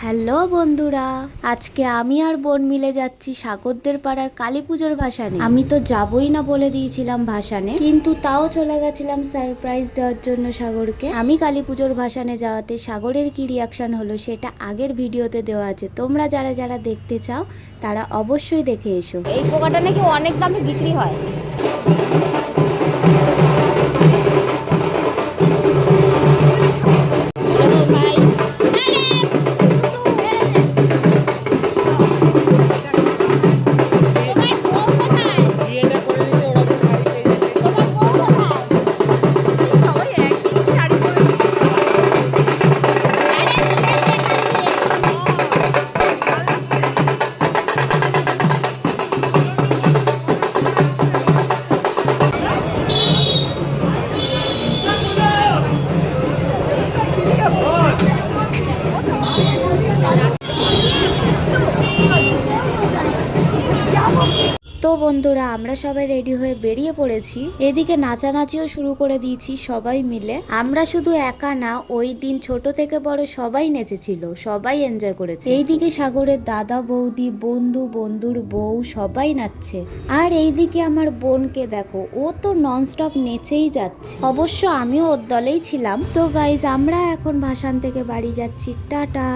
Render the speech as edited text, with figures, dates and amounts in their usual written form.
Hello বন্ধুরা, আজকে আমি আর বোন মিলে যাচ্ছি সাগরদের পাড়ার কালী পুজোর ভাসানে। আমি তো যাবই না বলে দিয়েছিলাম ভাসানে, কিন্তু তাও চলে গেছিলাম সারপ্রাইজ দেওয়ার জন্য সাগরকে। আমি কালী পুজোর ভাসানে যাওয়াতে সাগরের কি রিয়াকশন হলো সেটা আগের ভিডিওতে দেওয়া আছে, তোমরা যারা যারা দেখতে চাও তারা অবশ্যই দেখে এসো। এই পোকাটা নাকি অনেক দামে বিক্রি হয়। তো বন্ধুরা, আমরা সবাই রেডি হয়ে বেরিয়ে পড়েছি। এদিকে নাচানাচিও শুরু করে দিয়েছি সবাই মিলে। আমরা শুধু একা না, ওই দিন ছোট থেকে বড় সবাই নেচেছিল, সবাই এনজয় করেছে। এইদিকে সাগরের দাদা বৌদি, বন্ধু, বন্ধুর বউ সবাই নাচছে। আর এইদিকে আমার বোনকে দেখো, ও তো ননস্টপ নেচেই যাচ্ছে। অবশ্য আমিও ওর দলেই ছিলাম। তো গাইজ, আমরা এখন ভাসান থেকে বাড়ি যাচ্ছি। টাটা।